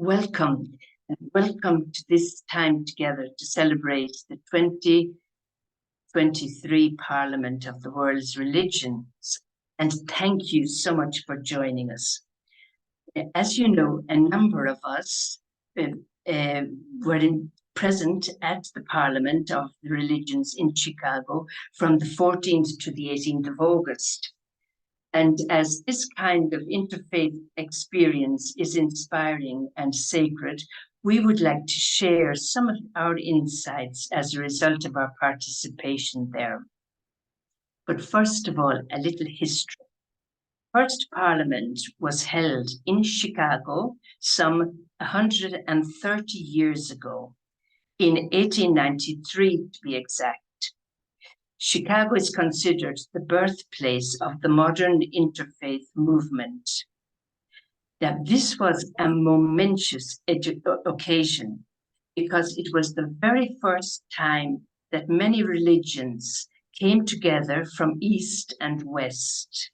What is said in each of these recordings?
Welcome, and welcome to this time together to celebrate the 2023 Parliament of the World's Religions. And thank you so much for joining us. As you know, a number of us were present at the Parliament of the Religions in Chicago from the 14th to the 18th of August. And as this kind of interfaith experience is inspiring and sacred, we would like to share some of our insights as a result of our participation there. But first of all, a little history. First Parliament was held in Chicago some 130 years ago, in 1893 to be exact. Chicago is considered the birthplace of the modern interfaith movement. Now, this was a momentous occasion because it was the very first time that many religions came together from East and West.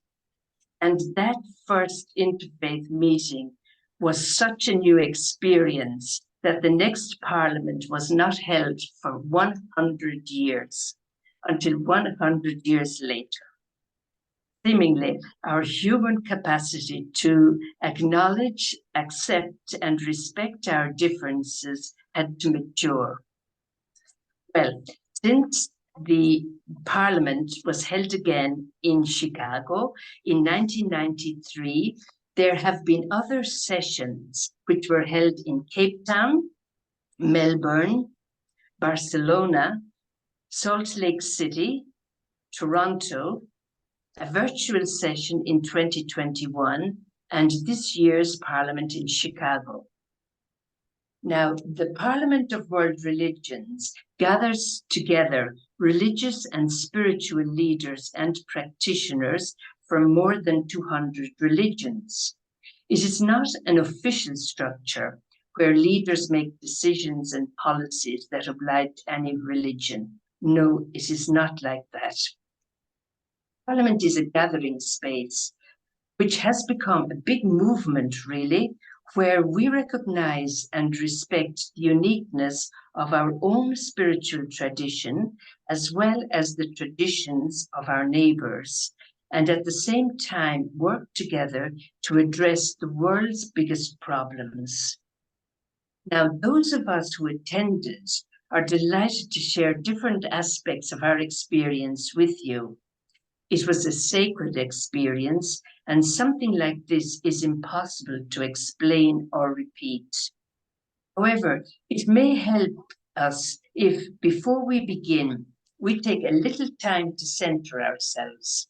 And that first interfaith meeting was such a new experience that the next Parliament was not held for 100 years. Until 100 years later. Seemingly, our human capacity to acknowledge, accept, and respect our differences had to mature. Well, since the Parliament was held again in Chicago in 1993, there have been other sessions which were held in Cape Town, Melbourne, Barcelona, Salt Lake City, Toronto, a virtual session in 2021, and this year's Parliament in Chicago. Now, the Parliament of World Religions gathers together religious and spiritual leaders and practitioners from more than 200 religions. It is not an official structure where leaders make decisions and policies that oblige any religion. No, it is not like that. Parliament is a gathering space which has become a big movement, really, where we recognize and respect the uniqueness of our own spiritual tradition, as well as the traditions of our neighbors, and at the same time work together to address the world's biggest problems. Now, those of us who attended are delighted to share different aspects of our experience with you. It was a sacred experience, and something like this is impossible to explain or repeat. However, it may help us if, before we begin, we take a little time to center ourselves.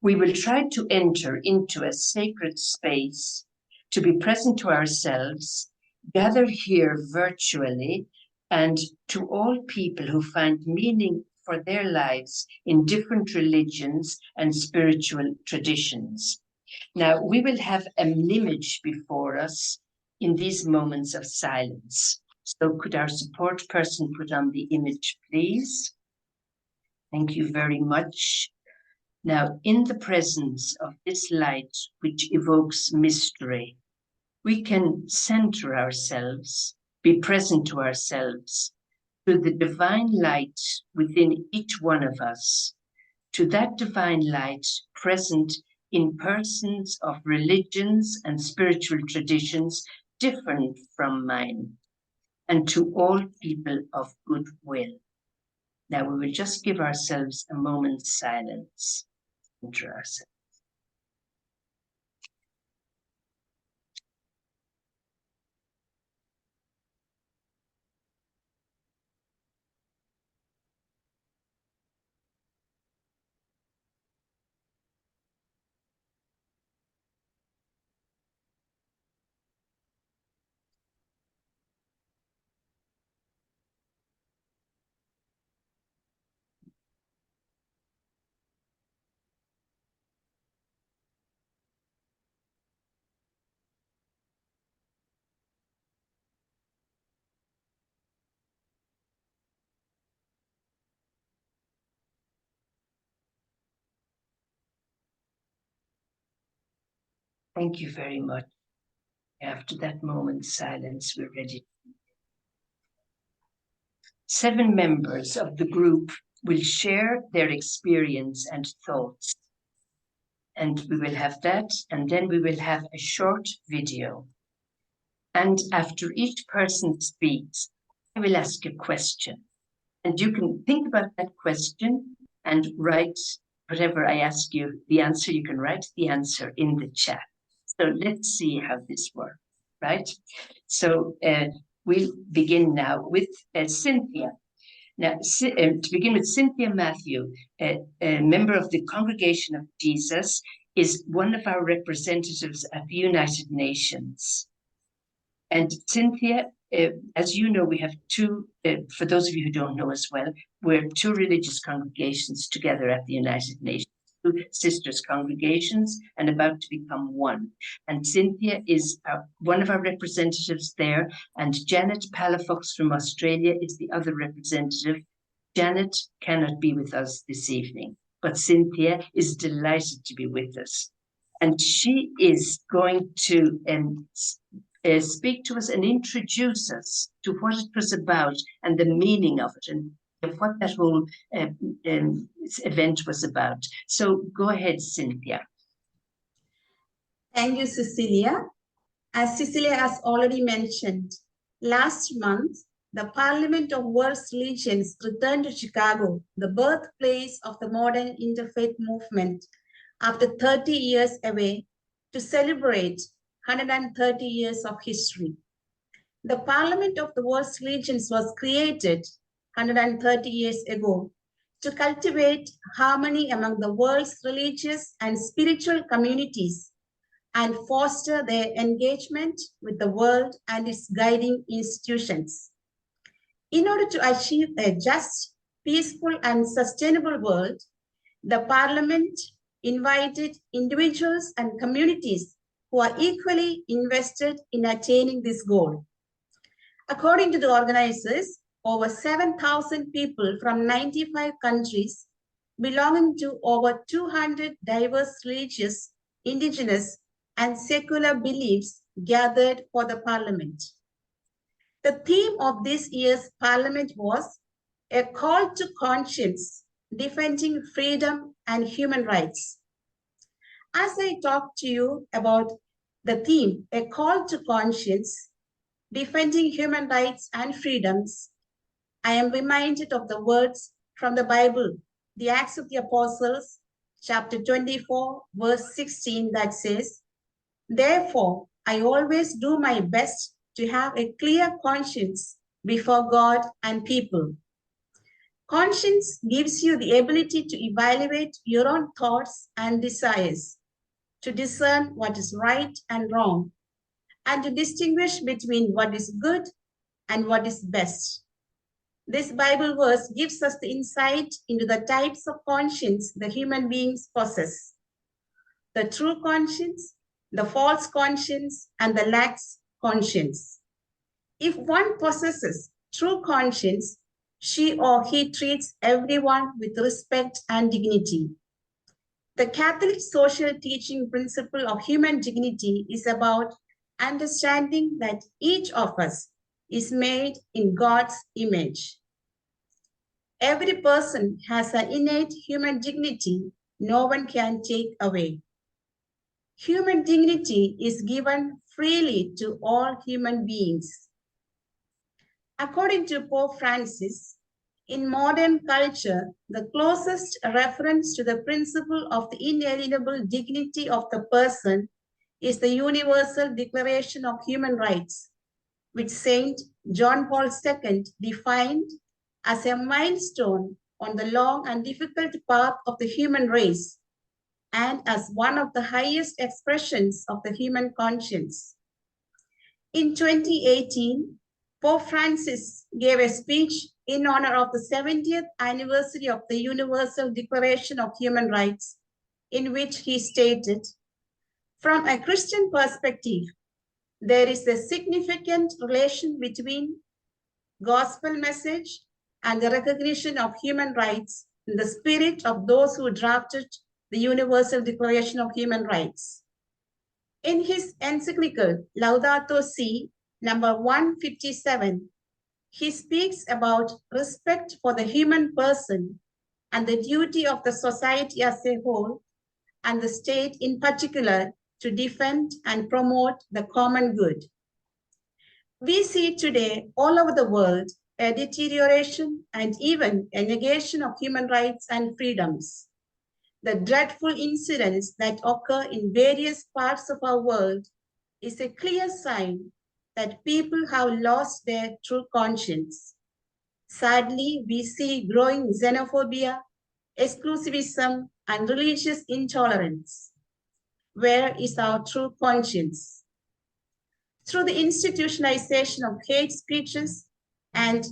We will try to enter into a sacred space, to be present to ourselves, gather here virtually, and to all people who find meaning for their lives in different religions and spiritual traditions. Now, we will have an image before us in these moments of silence. So could our support person put on the image, please? Thank you very much. Now, in the presence of this light, which evokes mystery, we can center ourselves, be present to ourselves, to the divine light within each one of us, to that divine light present in persons of religions and spiritual traditions different from mine, and to all people of goodwill. Now we will just give ourselves a moment's silence. Center ourselves. Thank you very much. After that moment's silence, we're ready. 7 members of the group will share their experience and thoughts. And we will have that, and then we will have a short video. And after each person speaks, I will ask a question. And you can think about that question and write whatever I ask you, the answer. You can write the answer in the chat. So let's see how this works, right? So we'll begin now with Cynthia. Now, to begin with, Cynthia Matthew, a member of the Congregation of Jesus, is one of our representatives at the United Nations. And Cynthia, as you know, we have two, for those of you who don't know as well, we're two religious congregations together at the United Nations, two sisters congregations, and about to become one. And Cynthia is one of our representatives there, and Janet Palafox from Australia is the other representative. Janet cannot be with us this evening, but Cynthia is delighted to be with us. And she is going to speak to us and introduce us to what it was about and the meaning of it and what that whole event was about. So go ahead, Cynthia. Thank you, Cecilia. As Cecilia has already mentioned, last month, the Parliament of World Religions returned to Chicago, the birthplace of the modern interfaith movement, after 30 years away, to celebrate 130 years of history. The Parliament of the World's Religions was created 130 years ago to cultivate harmony among the world's religious and spiritual communities and foster their engagement with the world and its guiding institutions. In order to achieve a just, peaceful, and sustainable world, the Parliament invited individuals and communities who are equally invested in attaining this goal. According to the organizers, over 7,000 people from 95 countries belonging to over 200 diverse religious, indigenous, and secular beliefs gathered for the Parliament. The theme of this year's Parliament was a call to conscience, defending freedom and human rights. As I talk to you about the theme, a call to conscience, defending human rights and freedoms, I am reminded of the words from the Bible, the Acts of the Apostles, chapter 24, verse 16, that says, "Therefore, I always do my best to have a clear conscience before God and people." Conscience gives you the ability to evaluate your own thoughts and desires, to discern what is right and wrong, and to distinguish between what is good and what is best. This Bible verse gives us the insight into the types of conscience the human beings possess: the true conscience, the false conscience, and the lax conscience. If one possesses true conscience, she or he treats everyone with respect and dignity. The Catholic social teaching principle of human dignity is about understanding that each of us is made in God's image. Every person has an innate human dignity no one can take away. Human dignity is given freely to all human beings. According to Pope Francis, in modern culture, the closest reference to the principle of the inalienable dignity of the person is the Universal Declaration of Human Rights, which Saint John Paul II defined as a milestone on the long and difficult path of the human race and as one of the highest expressions of the human conscience. In 2018, Pope Francis gave a speech in honor of the 70th anniversary of the Universal Declaration of Human Rights, in which he stated, "From a Christian perspective, there is a significant relation between gospel message and the recognition of human rights in the spirit of those who drafted the Universal Declaration of Human Rights. In his encyclical Laudato Si, number 157, he speaks about respect for the human person and the duty of the society as a whole and the state in particular to defend and promote the common good. We see today all over the world a deterioration and even a negation of human rights and freedoms. The dreadful incidents that occur in various parts of our world is a clear sign that people have lost their true conscience. Sadly, we see growing xenophobia, exclusivism, and religious intolerance. Where is our true conscience? Through the institutionalization of hate speeches and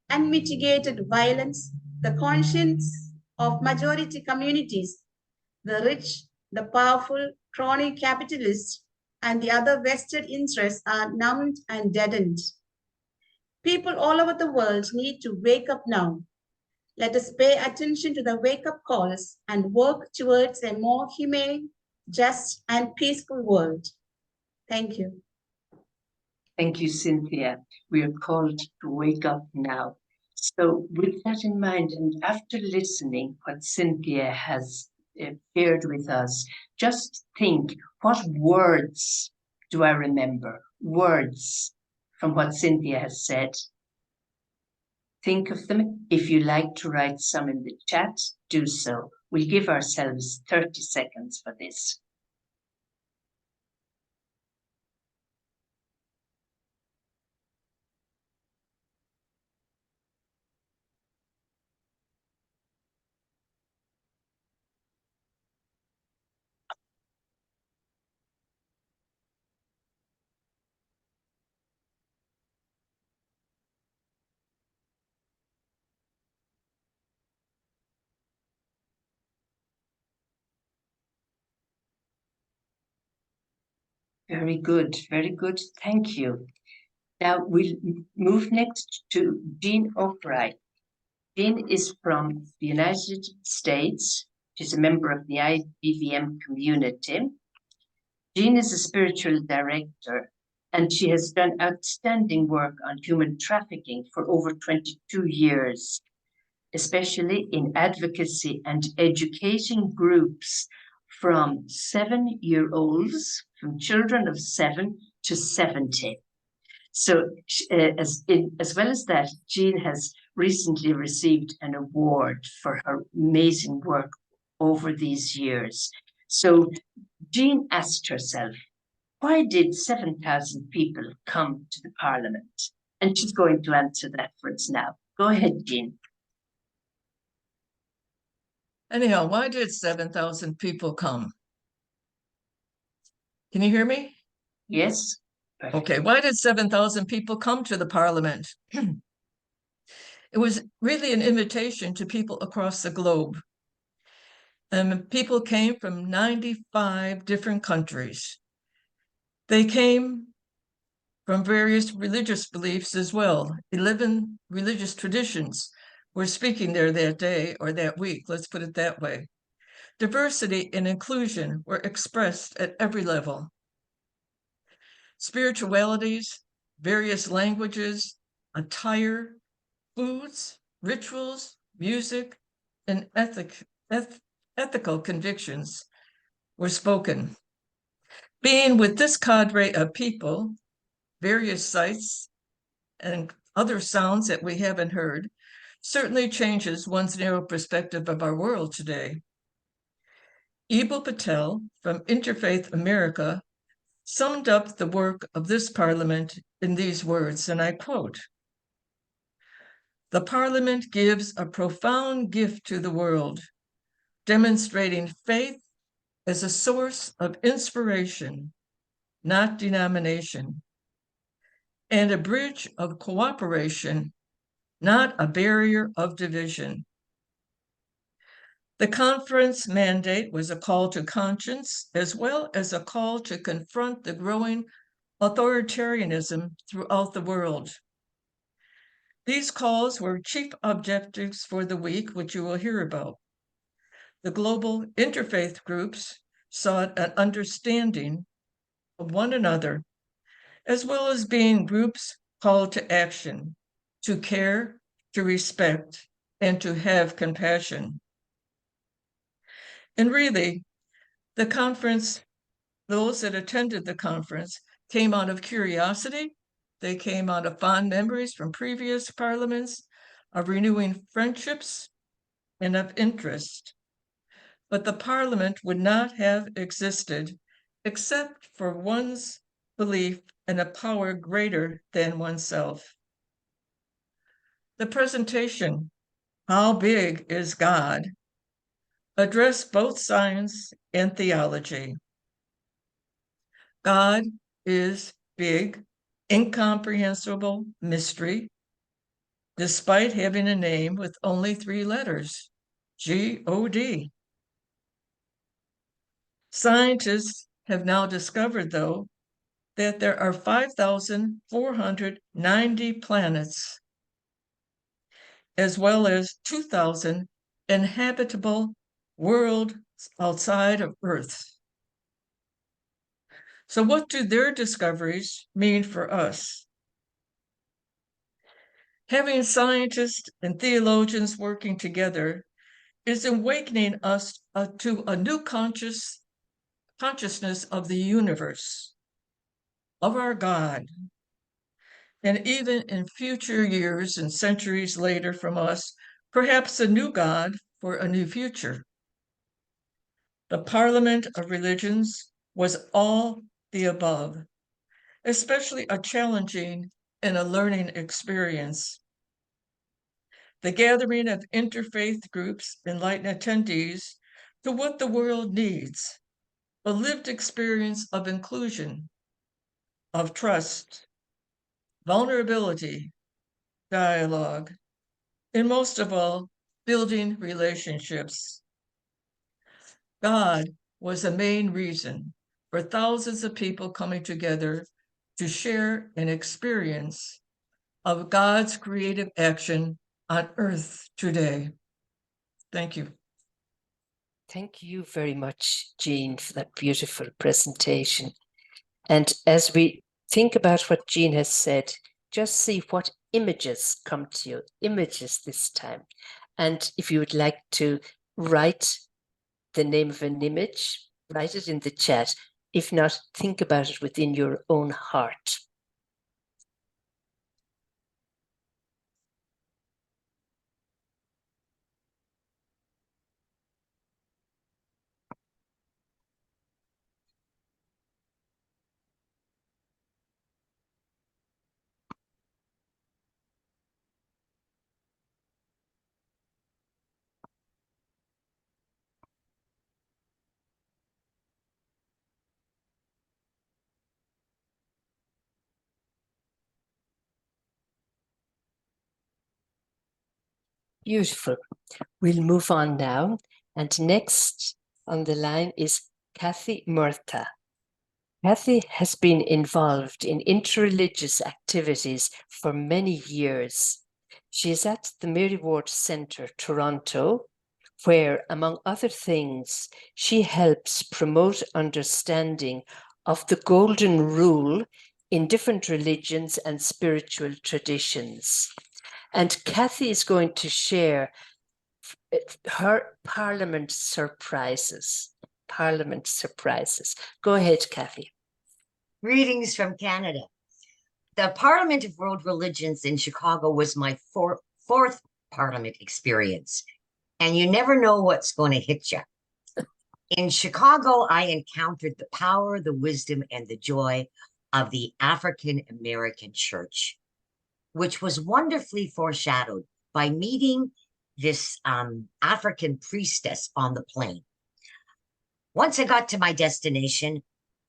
unmitigated violence, the conscience of majority communities, the rich, the powerful, crony capitalists, and the other vested interests are numbed and deadened. People all over the world need to wake up now. Let us pay attention to the wake-up calls and work towards a more humane, just, and peaceful world. Thank you. Thank you, Cynthia. We are called to wake up now. So with that in mind, and after listening what Cynthia has shared with us, just think, what words do I remember? Words from what Cynthia has said. Think of them. If you like to write some in the chat, do so. We'll give ourselves 30 seconds for this. Very good, very good. Thank you. Now we'll move next to Jean O'Brien. Jean is from the United States. She's a member of the IBVM community. Jean is a spiritual director, and she has done outstanding work on human trafficking for over 22 years, especially in advocacy and educating groups from 7-year-olds, from children of 7 to 70. So as well as that, Jean has recently received an award for her amazing work over these years. So Jean asked herself, why did 7,000 people come to the Parliament? And she's going to answer that for us now. Go ahead, Jean. Anyhow, why did 7,000 people come? Can you hear me? Yes. Perfect. Okay, why did 7,000 people come to the Parliament? It was really an invitation to people across the globe. People came from 95 different countries. They came from various religious beliefs as well. 11 religious traditions were speaking there that day or that week, let's put it that way. Diversity and inclusion were expressed at every level. Spiritualities, various languages, attire, foods, rituals, music, and ethical convictions were spoken. Being with this cadre of people, various sights and other sounds that we haven't heard, certainly changes one's narrow perspective of our world today. Ebal Patel from Interfaith America summed up the work of this Parliament in these words, and I quote, "The Parliament gives a profound gift to the world, demonstrating faith as a source of inspiration, not denomination, and a bridge of cooperation, not a barrier of division." The conference mandate was a call to conscience, as well as a call to confront the growing authoritarianism throughout the world. These calls were chief objectives for the week, which you will hear about. The global interfaith groups sought an understanding of one another, as well as being groups called to action, to care, to respect, and to have compassion. And really, the conference, those that attended the conference came out of curiosity. They came out of fond memories from previous parliaments, of renewing friendships, and of interest. But the parliament would not have existed except for one's belief in a power greater than oneself. The presentation, How Big is God?, addressed both science and theology. God is big, incomprehensible mystery, despite having a name with only 3 letters, G-O-D. Scientists have now discovered, though, that there are 5,490 planets, as well as 2,000 inhabitable worlds outside of Earth. So what do their discoveries mean for us? Having scientists and theologians working together is awakening us to a new consciousness of the universe, of our God. And even in future years and centuries later from us, perhaps a new God for a new future. The Parliament of Religions was all the above, especially a challenging and a learning experience. The gathering of interfaith groups enlightened attendees to what the world needs, a lived experience of inclusion, of trust, vulnerability, dialogue, and most of all, building relationships. God was the main reason for thousands of people coming together to share an experience of God's creative action on earth today. Thank you. Thank you very much, Jean, for that beautiful presentation. And as we think about what Jean has said, just see what images come to you, images this time. And if you would like to write the name of an image, write it in the chat. If not, think about it within your own heart. Beautiful. We'll move on now. And next on the line is Kathy Murtha. Kathy has been involved in interreligious activities for many years. She is at the Mary Ward Centre, Toronto, where, among other things, she helps promote understanding of the golden rule in different religions and spiritual traditions. And Kathy is going to share her Parliament surprises. Parliament surprises. Go ahead, Kathy. Greetings from Canada. The Parliament of World Religions in Chicago was my fourth Parliament experience, and you never know what's going to hit you. In Chicago, I encountered the power, the wisdom, and the joy of the African American Church, which was wonderfully foreshadowed by meeting this African priestess on the plane. Once I got to my destination,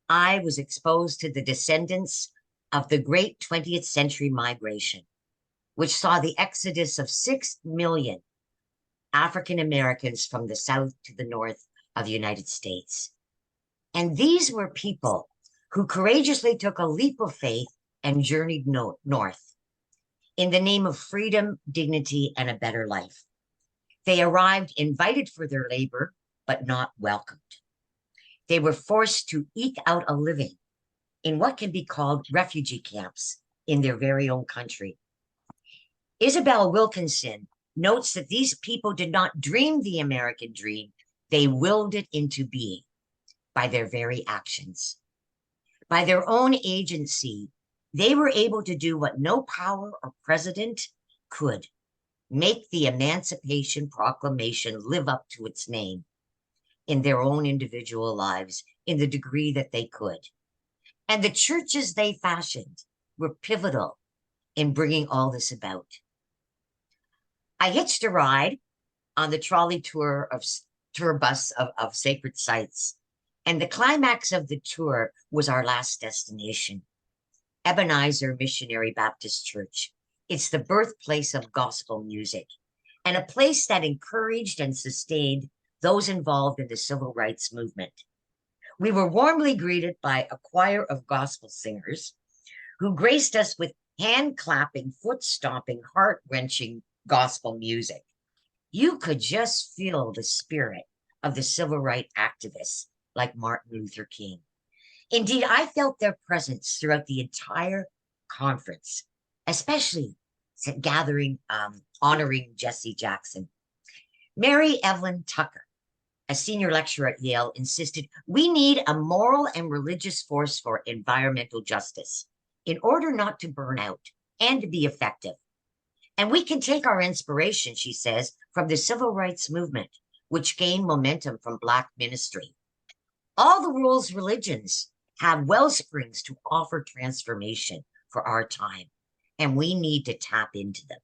I was exposed to the descendants of the great 20th century migration, which saw the exodus of 6 million African Americans from the south to the north of the United States. And these were people who courageously took a leap of faith and journeyed north in the name of freedom, dignity, and a better life. They arrived invited for their labor, but not welcomed. They were forced to eke out a living in what can be called refugee camps in their very own country. Isabel Wilkinson notes that these people did not dream the American dream, they willed it into being by their very actions. By their own agency, they were able to do what no power or president could: make the Emancipation Proclamation live up to its name in their own individual lives in the degree that they could. And the churches they fashioned were pivotal in bringing all this about. I hitched a ride on the trolley tour bus of sacred sites, and the climax of the tour was our last destination, Ebenezer Missionary Baptist Church. It's the birthplace of gospel music and a place that encouraged and sustained those involved in the civil rights movement. We were warmly greeted by a choir of gospel singers who graced us with hand-clapping, foot-stomping, heart-wrenching gospel music. You could just feel the spirit of the civil rights activists like Martin Luther King. Indeed, I felt their presence throughout the entire conference, especially gathering honoring Jesse Jackson. Mary Evelyn Tucker, a senior lecturer at Yale, insisted we need a moral and religious force for environmental justice in order not to burn out and to be effective. And we can take our inspiration, she says, from the civil rights movement, which gained momentum from Black ministry. All the world's religions have well springs to offer transformation for our time, and we need to tap into them.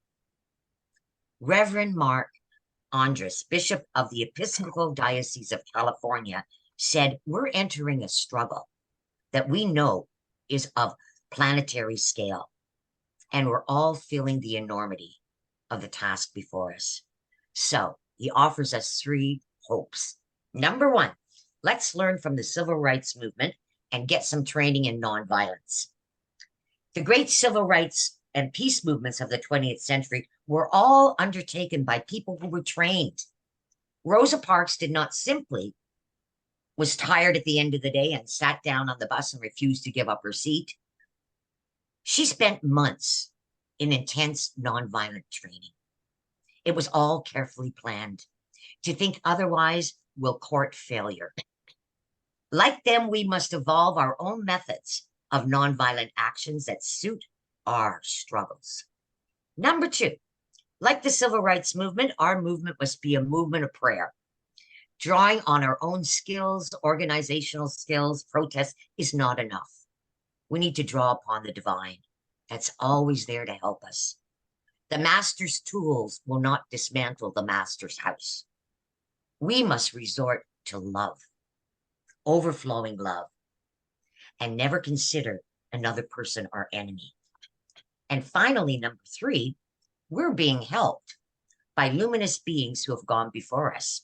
Reverend Mark Andrus, Bishop of the Episcopal Diocese of California, said, we're entering a struggle that we know is of planetary scale, and we're all feeling the enormity of the task before us. So he offers us 3 hopes. Number 1, let's learn from the civil rights movement and get some training in nonviolence. The great civil rights and peace movements of the 20th century were all undertaken by people who were trained. Rosa Parks did not simply was tired at the end of the day and sat down on the bus and refused to give up her seat. She spent months in intense nonviolent training. It was all carefully planned. To think otherwise will court failure. Like them, we must evolve our own methods of nonviolent actions that suit our struggles. Number 2, like the civil rights movement, our movement must be a movement of prayer. Drawing on our own skills, organizational skills, protest is not enough. We need to draw upon the divine that's always there to help us. The master's tools will not dismantle the master's house. We must resort to love, overflowing love, and never consider another person our enemy. And finally, number 3, we're being helped by luminous beings who have gone before us.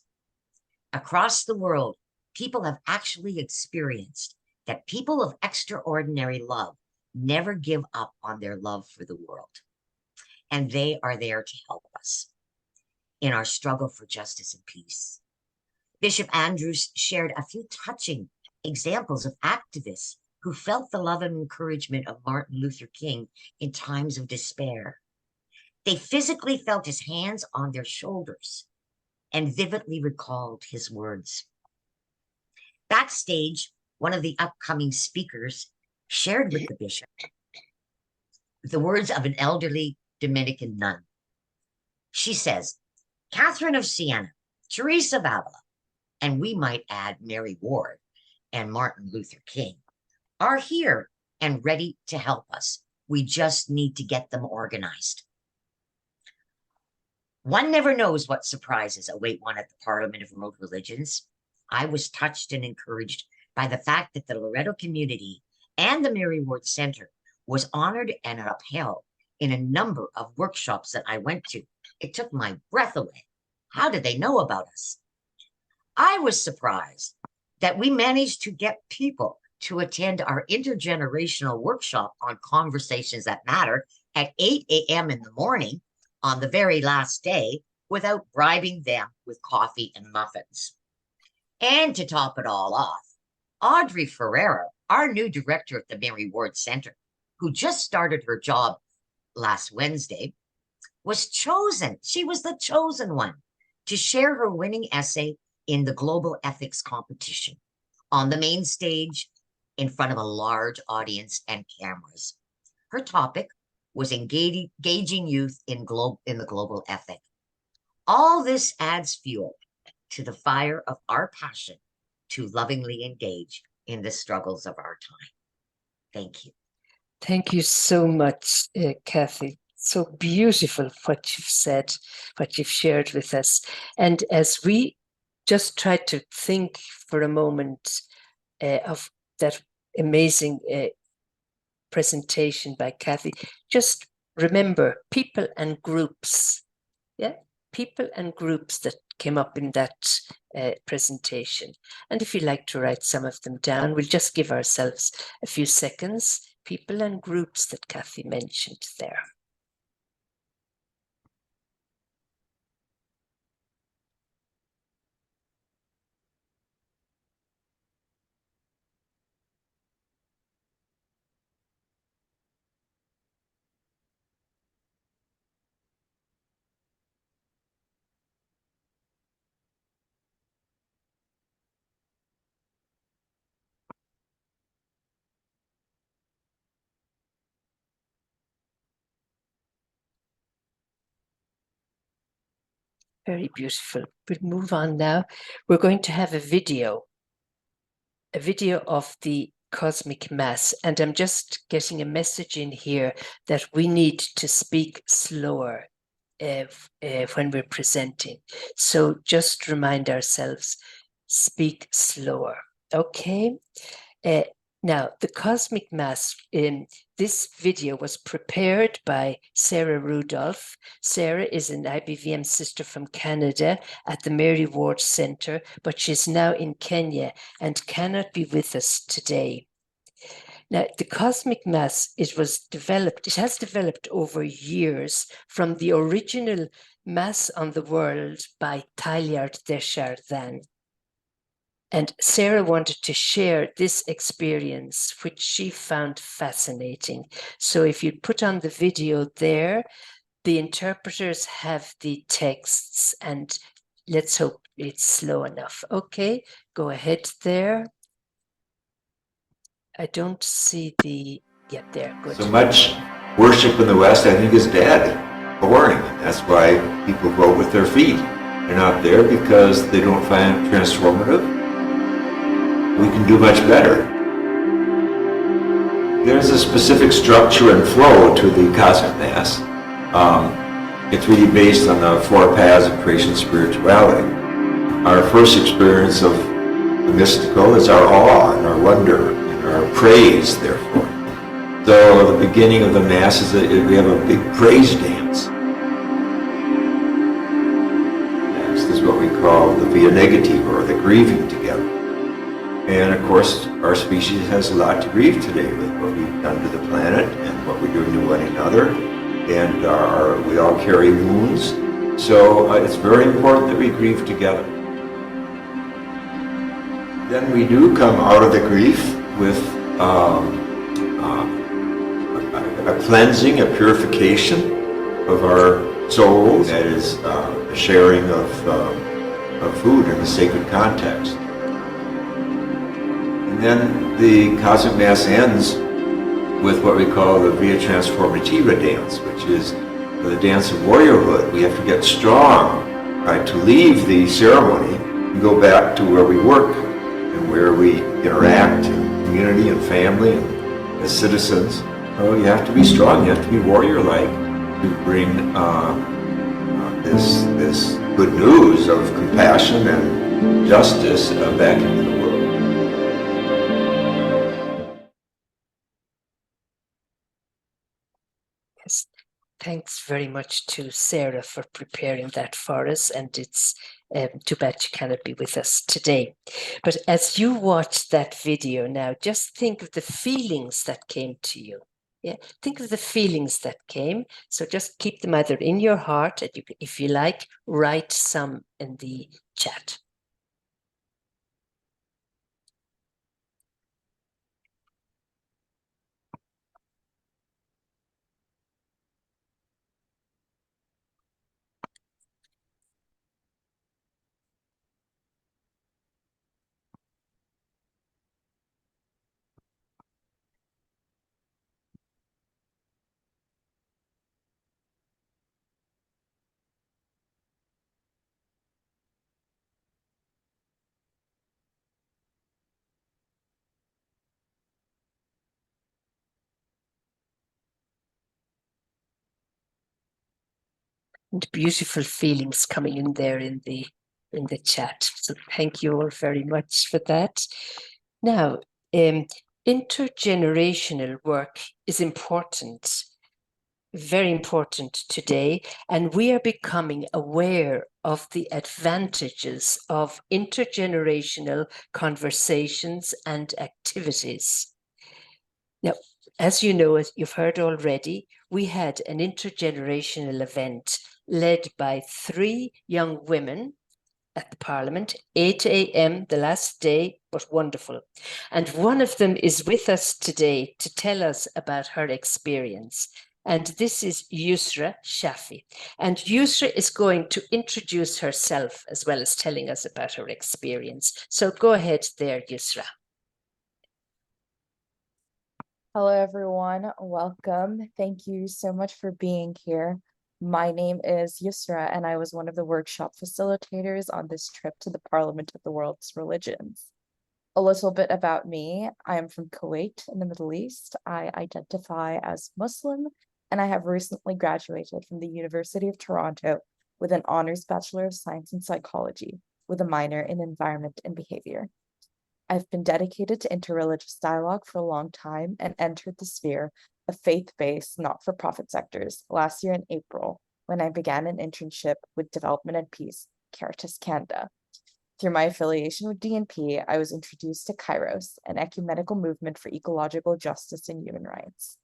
Across the world, people have actually experienced that people of extraordinary love never give up on their love for the world. And they are there to help us in our struggle for justice and peace. Bishop Andrews shared a few touching examples of activists who felt the love and encouragement of Martin Luther King in times of despair. They physically felt his hands on their shoulders and vividly recalled his words. Backstage, one of the upcoming speakers shared with the bishop the words of an elderly Dominican nun. She says, Catherine of Siena, Teresa of Avila, and we might add Mary Ward and Martin Luther King, are here and ready to help us. We just need to get them organized. One never knows what surprises await one at the Parliament of World Religions. I was touched and encouraged by the fact that the Loreto community and the Mary Ward Center was honored and upheld in a number of workshops that I went to. It took my breath away. How did they know about us? I was surprised that we managed to get people to attend our intergenerational workshop on conversations that matter at 8 a.m. in the morning on the very last day without bribing them with coffee and muffins. And to top it all off, Audrey Ferreira, our new director at the Mary Ward Center, who just started her job last Wednesday, was chosen. She was the chosen one to share her winning essay in the global ethics competition on the main stage in front of a large audience and cameras. Her topic was engaging youth in the global ethic. All this adds fuel to the fire of our passion to lovingly engage in the struggles of our time. Thank you. Thank you so much, Kathy. So beautiful what you've said, what you've shared with us. And as we just try to think for a moment of that amazing presentation by Kathy, just remember people and groups. Yeah, people and groups that came up in that presentation. And if you'd like to write some of them down, we'll just give ourselves a few seconds. People and groups that Kathy mentioned there. Very beautiful. We'll move on now. We're going to have a video of the cosmic mass, and I'm just getting a message in here that we need to speak slower when we're presenting. So just remind ourselves, speak slower. Okay. Now, the cosmic mass in this video was prepared by Sarah Rudolph. Sarah is an IBVM sister from Canada at the Mary Ward Center, but she's now in Kenya and cannot be with us today. Now, the cosmic mass, it has developed over years from the original Mass on the World by Teilhard de Chardin. And Sarah wanted to share this experience, which she found fascinating. So if you put on the video there, the interpreters have the texts, and let's hope it's slow enough. Okay, go ahead there. I don't see the, yeah, there, good. So much worship in the West, I think, is dead, boring. That's why people vote with their feet. They're not there because they don't find it transformative. We can do much better. There's a specific structure and flow to the cosmic mass. It's really based on the four paths of creation spirituality. Our first experience of the mystical is our awe and our wonder and our praise, therefore. So the beginning of the mass is that we have a big praise dance. Next is what we call the via negativa, or the grieving together. And of course, our species has a lot to grieve today with what we've done to the planet and what we're doing to one another. And we all carry wounds. So it's very important that we grieve together. Then we do come out of the grief with a cleansing, a purification of our soul. That is a sharing of food in a sacred context. And then the cosmic mass ends with what we call the Via Transformativa dance, which is the dance of warriorhood. We have to get strong, right, to leave the ceremony and go back to where we work and where we interact in community and family and as citizens. So you have to be strong, you have to be warrior-like to bring this good news of compassion and justice back into the world. Yes, thanks very much to Sarah for preparing that for us, and it's too bad she cannot be with us today. But as you watch that video now, just think of the feelings that came to you. Yeah, think of the feelings that came. So just keep them either in your heart, and you, if you like, write some in the chat. and beautiful feelings coming in there in the chat. So thank you all very much for that. Now, intergenerational work is important, very important today, and we are becoming aware of the advantages of intergenerational conversations and activities. Now, as you know, as you've heard already, we had an intergenerational event led by 3 young women at the Parliament, 8 a.m. the last day, but wonderful. And one of them is with us today to tell us about her experience. And this is Yusra Shafi. And Yusra is going to introduce herself as well as telling us about her experience. So go ahead there, Yusra. Hello, everyone. Welcome. Thank you so much for being here. My name is Yusra, and I was one of the workshop facilitators on this trip to the Parliament of the World's Religions. A little bit about me. I am from Kuwait in the Middle East. I identify as Muslim, and I have recently graduated from the University of Toronto with an honors Bachelor of Science in Psychology with a minor in Environment and Behavior. I've been dedicated to interreligious dialogue for a long time and entered the sphere of faith-based, not-for-profit sectors last year in April when I began an internship with Development and Peace, Caritas Canada. Through my affiliation with DNP, I was introduced to Kairos, an ecumenical movement for ecological justice and human rights.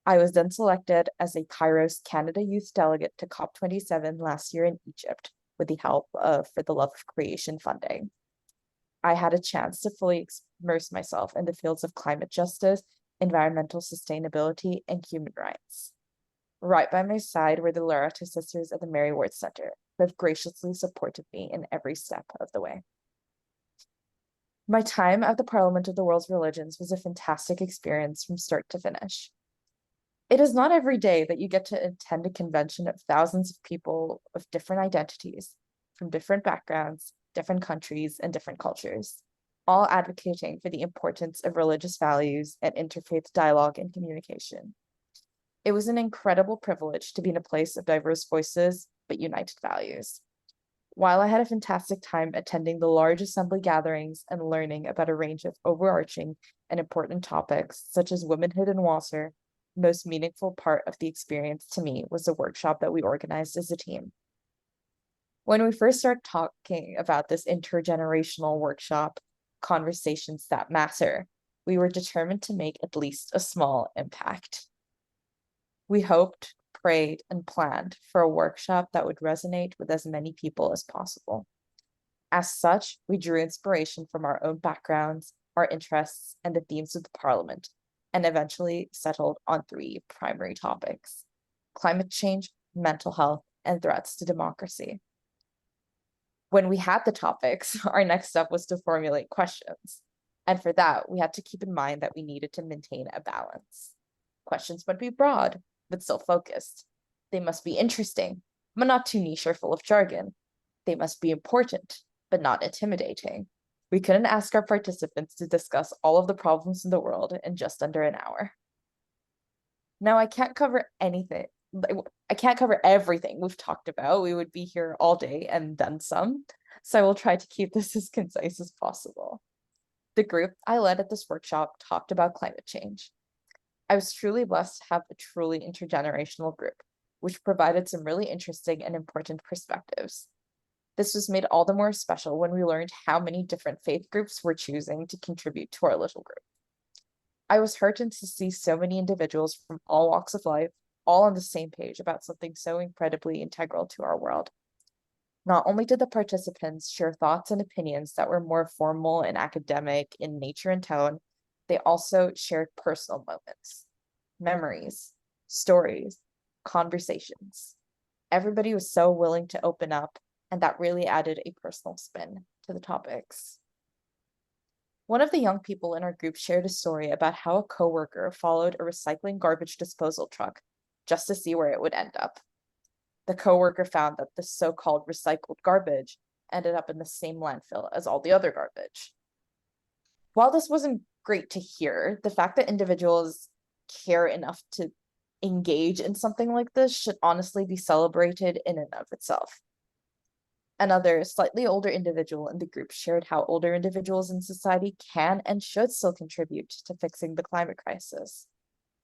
I was then selected as a Kairos Canada Youth Delegate to COP27 last year in Egypt with the help of For the Love of Creation funding. I had a chance to fully immerse myself in the fields of climate justice, environmental sustainability, and human rights. Right by my side were the Loretta sisters at the Mary Ward Center, who have graciously supported me in every step of the way. My time at the Parliament of the World's Religions was a fantastic experience from start to finish. It is not every day that you get to attend a convention of thousands of people of different identities, from different backgrounds, different countries, and different cultures, all advocating for the importance of religious values and interfaith dialogue and communication. It was an incredible privilege to be in a place of diverse voices, but united values. While I had a fantastic time attending the large assembly gatherings and learning about a range of overarching and important topics, such as womanhood and Wasser, the most meaningful part of the experience to me was the workshop that we organized as a team. When we first started talking about this intergenerational workshop, Conversations That Matter, we were determined to make at least a small impact. We hoped, prayed, and planned for a workshop that would resonate with as many people as possible. As such, we drew inspiration from our own backgrounds, our interests, and the themes of the Parliament, and eventually settled on 3 primary topics: climate change, mental health, and threats to democracy. When we had the topics, our next step was to formulate questions. And for that, we had to keep in mind that we needed to maintain a balance. Questions must be broad, but still focused. They must be interesting, but not too niche or full of jargon. They must be important, but not intimidating. We couldn't ask our participants to discuss all of the problems in the world in just under an hour. Now, I can't cover anything. I can't cover everything we've talked about. We would be here all day and then some. So I will try to keep this as concise as possible. The group I led at this workshop talked about climate change. I was truly blessed to have a truly intergenerational group, which provided some really interesting and important perspectives. This was made all the more special when we learned how many different faith groups were choosing to contribute to our little group. I was heartened to see so many individuals from all walks of life, all on the same page about something so incredibly integral to our world. Not only did the participants share thoughts and opinions that were more formal and academic in nature and tone, they also shared personal moments, memories, stories, conversations. Everybody was so willing to open up, and that really added a personal spin to the topics. One of the young people in our group shared a story about how a coworker followed a recycling garbage disposal truck just to see where it would end up. The coworker found that the so-called recycled garbage ended up in the same landfill as all the other garbage. While this wasn't great to hear, the fact that individuals care enough to engage in something like this should honestly be celebrated in and of itself. Another slightly older individual in the group shared how older individuals in society can and should still contribute to fixing the climate crisis.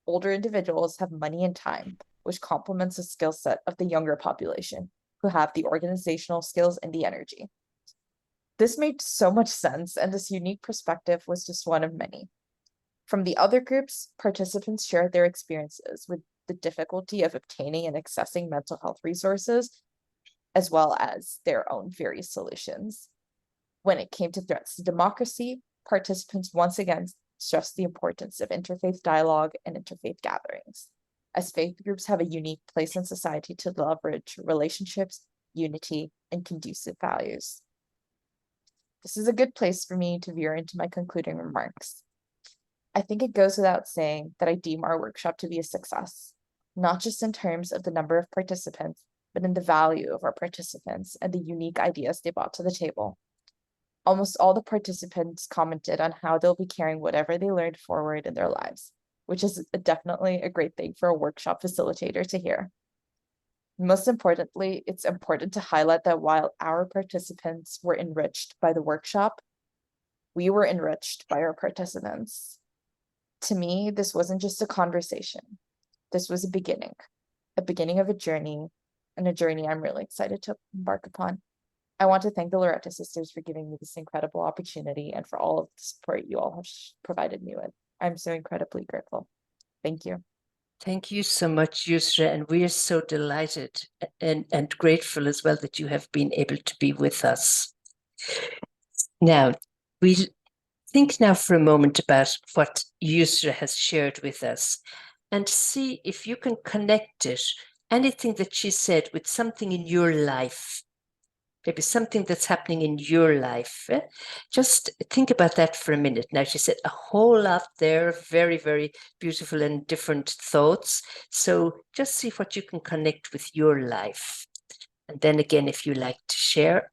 Older individuals have money and time, which complements the skill set of the younger population, who have the organizational skills and the energy. This made so much sense, and this unique perspective was just one of many. From the other groups, participants shared their experiences with the difficulty of obtaining and accessing mental health resources, as well as their own various solutions. When it came to threats to democracy, participants once again stressed the importance of interfaith dialogue and interfaith gatherings, as faith groups have a unique place in society to leverage relationships, unity, and conducive values. This is a good place for me to veer into my concluding remarks. I think it goes without saying that I deem our workshop to be a success, not just in terms of the number of participants, but in the value of our participants and the unique ideas they brought to the table. Almost all the participants commented on how they'll be carrying whatever they learned forward in their lives, which is definitely a great thing for a workshop facilitator to hear. Most importantly, it's important to highlight that while our participants were enriched by the workshop, we were enriched by our participants. To me, this wasn't just a conversation. This was a beginning of a journey, and a journey I'm really excited to embark upon. I want to thank the Loretta sisters for giving me this incredible opportunity and for all of the support you all have provided me with. I'm so incredibly grateful. Thank you. Thank you so much, Yusra, and we are so delighted and grateful as well that you have been able to be with us. Now, we'll think now for a moment about what Yusra has shared with us and see if you can connect it, anything that she said, with something in your life. Maybe something that's happening in your life. Just think about that for a minute. Now, she said a whole lot there, very, very beautiful and different thoughts. So just see what you can connect with your life. And then again, if you like to share,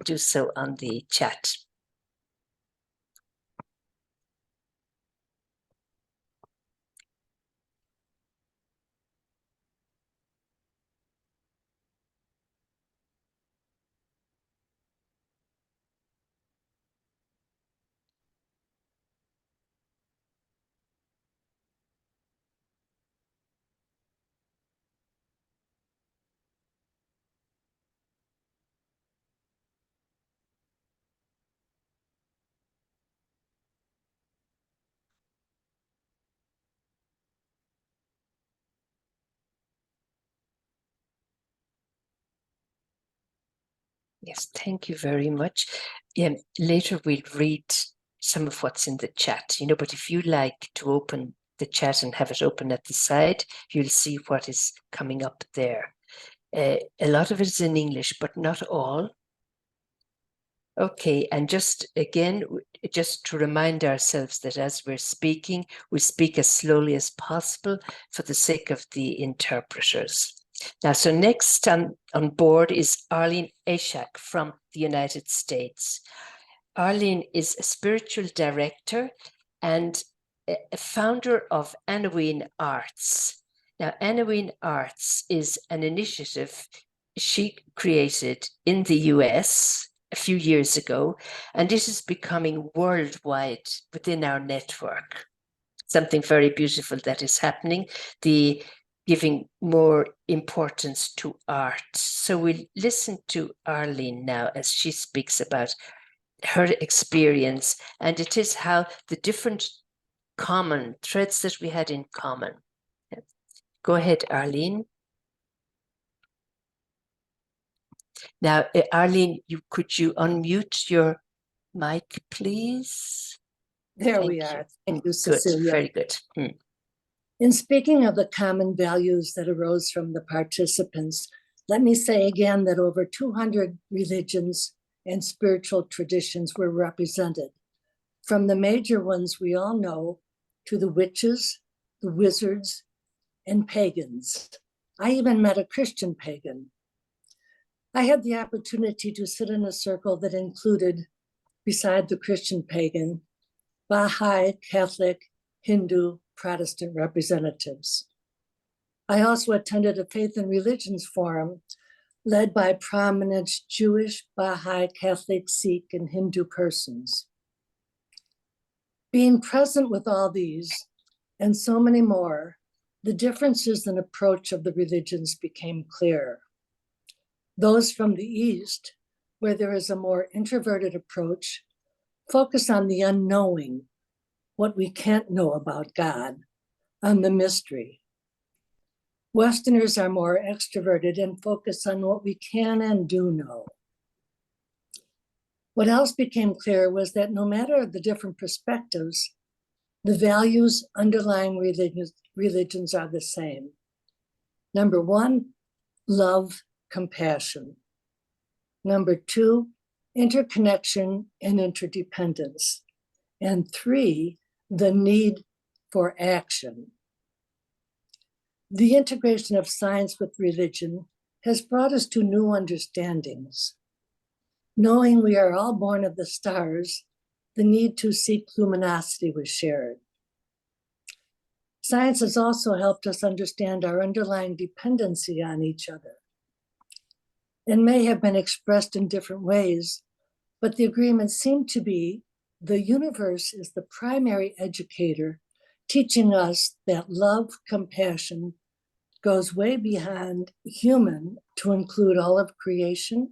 do so on the chat. Yes, thank you very much. Later we'll read some of what's in the chat, but if you like to open the chat and have it open at the side, you'll see what is coming up there. A lot of it is in English, but not all. Okay, and just again, just to remind ourselves that as we're speaking, we speak as slowly as possible for the sake of the interpreters. Now, so next on board is Arlene Ashak from the United States. Arlene is a spiritual director and a founder of Anaween Arts. Now, Anaween Arts is an initiative she created in the US a few years ago, and it is becoming worldwide within our network. Something very beautiful that is happening, the giving more importance to art. So we'll listen to Arlene now as she speaks about her experience, and it is how the different common threads that we had in common. Go ahead, Arlene. Now, Arlene, could you unmute your mic, please? There Thank we you. are. Thank you, Good, Cecilia. very good. In speaking of the common values that arose from the participants, let me say again that over 200 religions and spiritual traditions were represented. From the major ones we all know to the witches, the wizards, and pagans. I even met a Christian pagan. I had the opportunity to sit in a circle that included, beside the Christian pagan, Baha'i, Catholic, Hindu, Protestant representatives. I also attended a faith and religions forum led by prominent Jewish, Baha'i, Catholic, Sikh, and Hindu persons. Being present with all these and so many more, the differences in approach of the religions became clear. Those from the East, where there is a more introverted approach, focus on the unknowing, what we can't know about God, on the mystery. Westerners are more extroverted and focus on what we can and do know. What else became clear was that no matter the different perspectives, the values underlying religions are the same. Number one, love, compassion. Number two, interconnection and interdependence. And three, the need for action. The integration of science with religion has brought us to new understandings. Knowing we are all born of the stars, the need to seek luminosity was shared. Science has also helped us understand our underlying dependency on each other, and may have been expressed in different ways, but the agreement seemed to be the universe is the primary educator, teaching us that love, compassion goes way beyond human to include all of creation,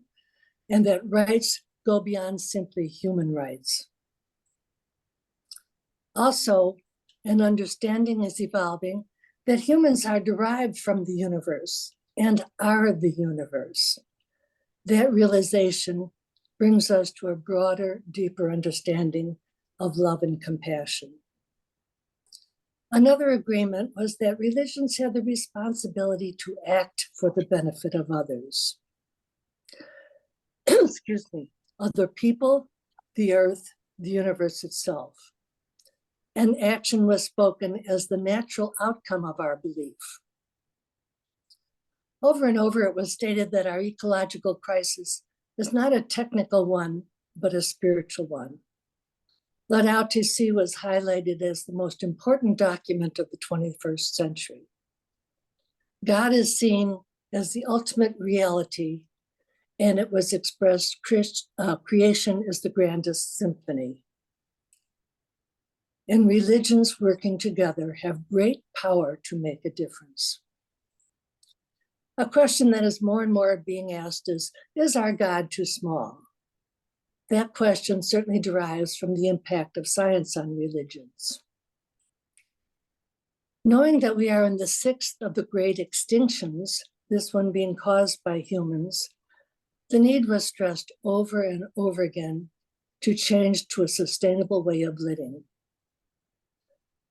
and that rights go beyond simply human rights. Also, an understanding is evolving that humans are derived from the universe and are the universe. That realization brings us to a broader, deeper understanding of love and compassion. Another agreement was that religions have the responsibility to act for the benefit of others. Excuse me, other people, the earth, the universe itself. And action was spoken as the natural outcome of our belief. Over and over, it was stated that our ecological crisis is not a technical one, but a spiritual one. Laudato Si was highlighted as the most important document of the 21st century. God is seen as the ultimate reality, and it was expressed, creation is the grandest symphony. And religions working together have great power to make a difference. A question that is more and more being asked is our God too small? That question certainly derives from the impact of science on religions. Knowing that we are in the sixth of the great extinctions, this one being caused by humans, the need was stressed over and over again to change to a sustainable way of living.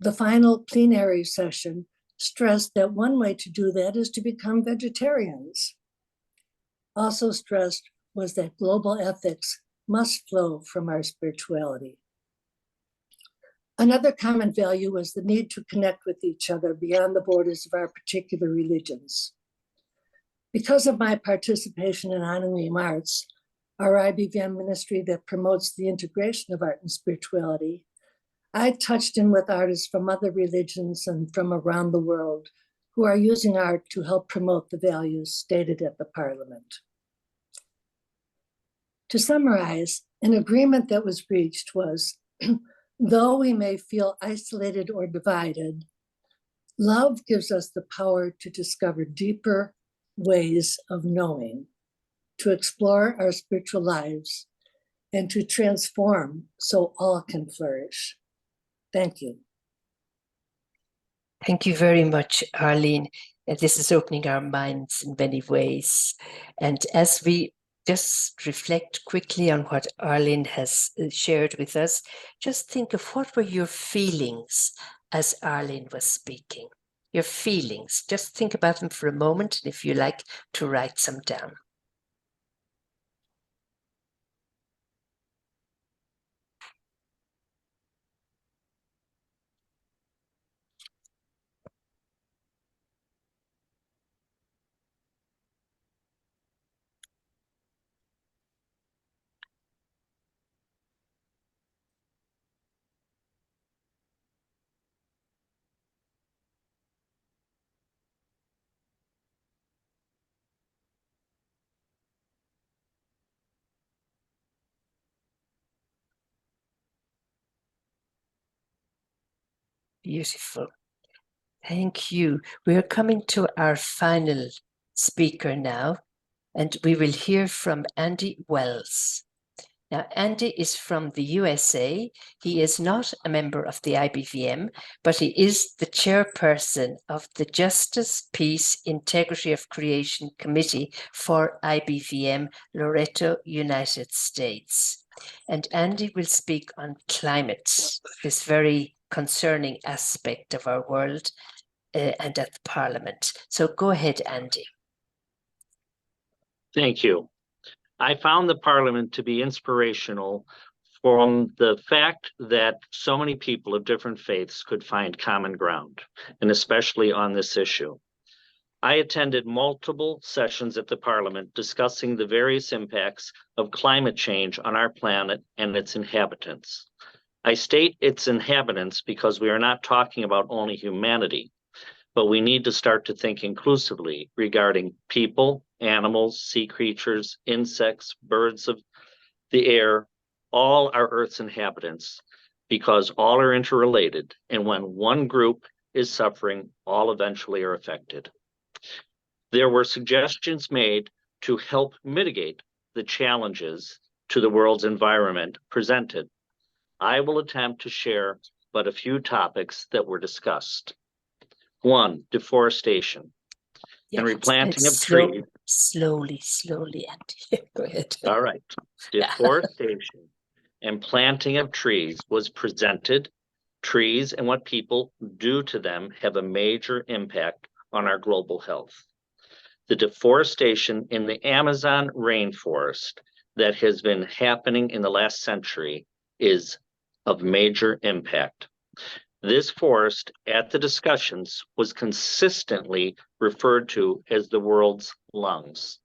The final plenary session stressed that one way to do that is to become vegetarians. Also stressed was that global ethics must flow from our spirituality. Another common value was the need to connect with each other beyond the borders of our particular religions. Because of my participation in Honoring Arts, our IBVM ministry that promotes the integration of art and spirituality, I touched in with artists from other religions and from around the world who are using art to help promote the values stated at the Parliament. To summarize, an agreement that was reached was, though we may feel isolated or divided, love gives us the power to discover deeper ways of knowing, to explore our spiritual lives, and to transform so all can flourish. Thank you. Thank you very much, Arlene. This is opening our minds in many ways. And as we just reflect quickly on what Arlene has shared with us, just think of what were your feelings as Arlene was speaking. Your feelings, just think about them for a moment, and if you like to write some down. Beautiful. Thank you. We're coming to our final speaker now, and we will hear from Andy Wells. Now, Andy is from the USA. He is not a member of the IBVM, but he is the chairperson of the Justice, Peace, Integrity of Creation Committee for IBVM, Loreto, United States. And Andy will speak on climate, this very concerning aspect of our world, and at the Parliament. So go ahead, Andy. Thank you. I found the Parliament to be inspirational from the fact that so many people of different faiths could find common ground, and especially on this issue. I attended multiple sessions at the Parliament discussing the various impacts of climate change on our planet and its inhabitants. I state its inhabitants because we are not talking about only humanity, but we need to start to think inclusively regarding people, animals, sea creatures, insects, birds of the air, all are Earth's inhabitants, because all are interrelated, and when one group is suffering, all eventually are affected. There were suggestions made to help mitigate the challenges to the world's environment presented. I will attempt to share but a few topics that were discussed. 1, deforestation and replanting of trees. Slowly, Andy. Go ahead. All right. Deforestation and planting of trees was presented. Trees and what people do to them have a major impact on our global health. The deforestation in the Amazon rainforest that has been happening in the last century is of major impact. This forest at the discussions was consistently referred to as the world's lungs.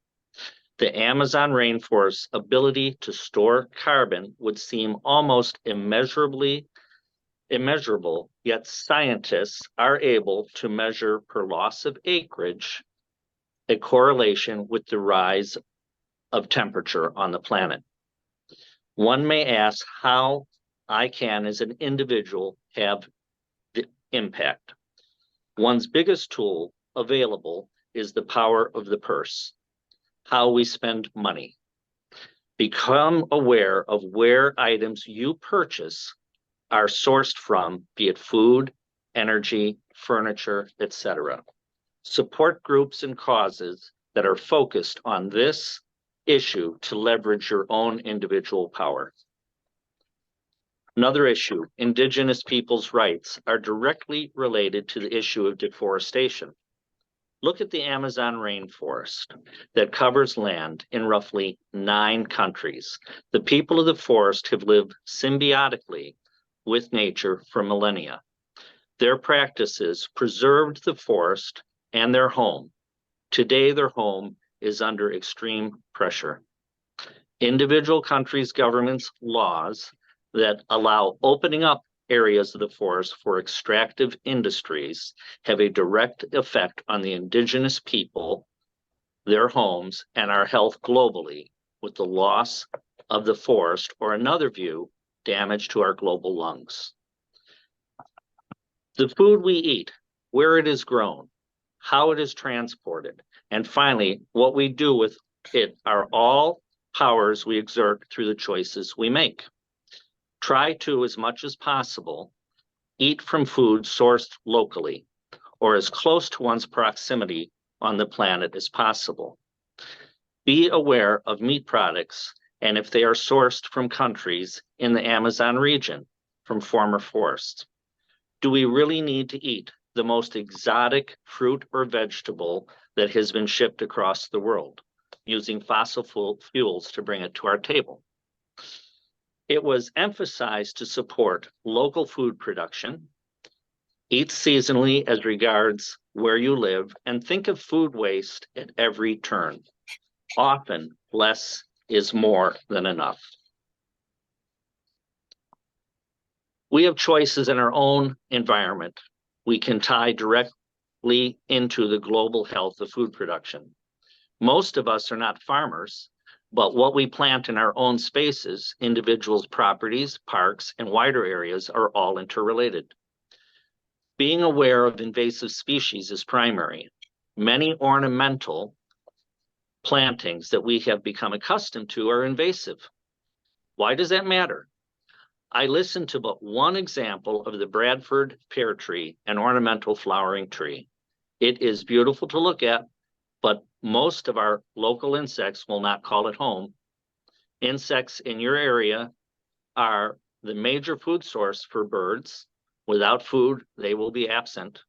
The Amazon rainforest's ability to store carbon would seem almost immeasurable, yet scientists are able to measure per loss of acreage a correlation with the rise of temperature on the planet. One may ask how I can, as an individual, have the impact. One's biggest tool available is the power of the purse, how we spend money. Become aware of where items you purchase are sourced from, be it food, energy, furniture, etc. Support groups and causes that are focused on this issue to leverage your own individual power. Another issue, Indigenous peoples' rights are directly related to the issue of deforestation. Look at the Amazon rainforest that covers land in roughly 9 countries. The people of the forest have lived symbiotically with nature for millennia. Their practices preserved the forest and their home. Today, their home is under extreme pressure. Individual countries' governments' laws that allow opening up areas of the forest for extractive industries have a direct effect on the indigenous people, their homes, and our health globally, with the loss of the forest, or another view, damage to our global lungs. The food we eat, where it is grown, how it is transported, and finally, what we do with it are all powers we exert through the choices we make. Try to, as much as possible, eat from food sourced locally or as close to one's proximity on the planet as possible. Be aware of meat products and if they are sourced from countries in the Amazon region, from former forests. Do we really need to eat the most exotic fruit or vegetable that has been shipped across the world, using fossil fuels to bring it to our table? It was emphasized to support local food production, eat seasonally as regards where you live, and think of food waste at every turn. Often, less is more than enough. We have choices in our own environment. We can tie directly into the global health of food production. Most of us are not farmers, but what we plant in our own spaces, individuals' properties, parks, and wider areas are all interrelated. Being aware of invasive species is primary. Many ornamental plantings that we have become accustomed to are invasive. Why does that matter? I listened to but one example of the Bradford pear tree, an ornamental flowering tree. It is beautiful to look at, but most of our local insects will not call it home. Insects in your area are the major food source for birds. Without food, they will be absent.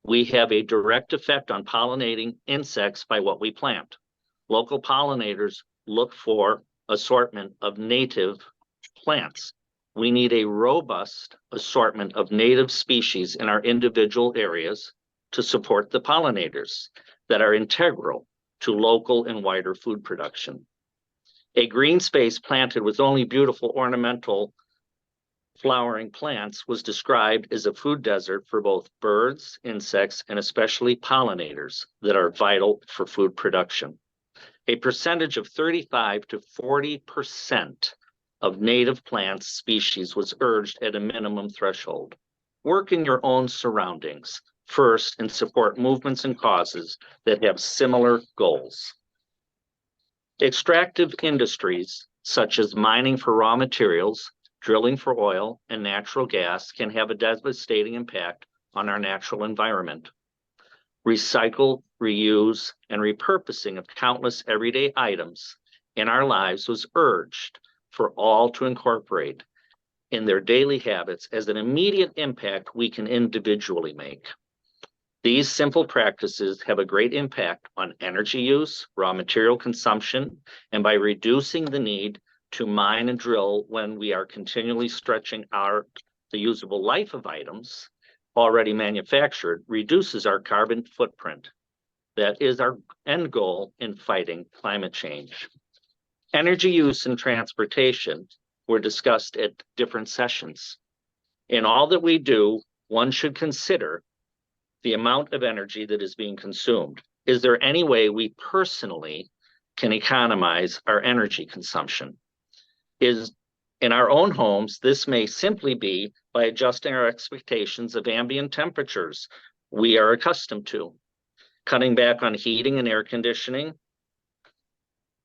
We have a direct effect on pollinating insects by what we plant. Local pollinators look for assortment of native plants. We need a robust assortment of native species in our individual areas to support the pollinators that are integral to local and wider food production. A green space planted with only beautiful ornamental flowering plants was described as a food desert for both birds, insects, and especially pollinators that are vital for food production. A percentage of 35 to 40% of native plant species was urged at a minimum threshold. Work in your own surroundings first and support movements and causes that have similar goals. Extractive industries, such as mining for raw materials, drilling for oil and natural gas, can have a devastating impact on our natural environment. Recycle, reuse, and repurposing of countless everyday items in our lives was urged for all to incorporate in their daily habits as an immediate impact we can individually make. These simple practices have a great impact on energy use, raw material consumption, and by reducing the need to mine and drill when we are continually stretching the usable life of items already manufactured, reduces our carbon footprint. That is our end goal in fighting climate change. Energy use and transportation were discussed at different sessions. In all that we do, one should consider the amount of energy that is being consumed. Is there any way we personally can economize our energy consumption? In our own homes, this may simply be by adjusting our expectations of ambient temperatures we are accustomed to. Cutting back on heating and air conditioning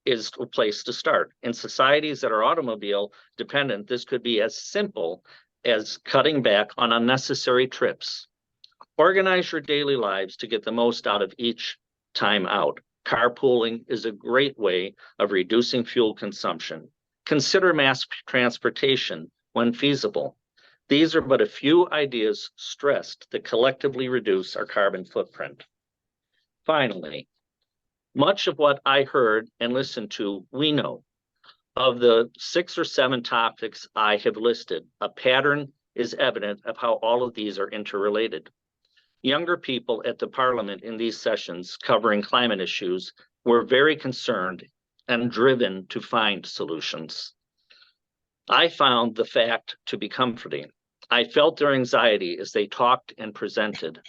is a place to start. In societies that are automobile dependent, this could be as simple as cutting back on unnecessary trips. Organize your daily lives to get the most out of each time out. Carpooling is a great way of reducing fuel consumption. Consider mass transportation when feasible. These are but a few ideas stressed that collectively reduce our carbon footprint. Finally, much of what I heard and listened to, we know. Of the 6 or 7 topics I have listed, a pattern is evident of how all of these are interrelated. Younger people at the Parliament in these sessions covering climate issues were very concerned and driven to find solutions. I found the fact to be comforting. I felt their anxiety as they talked and presented.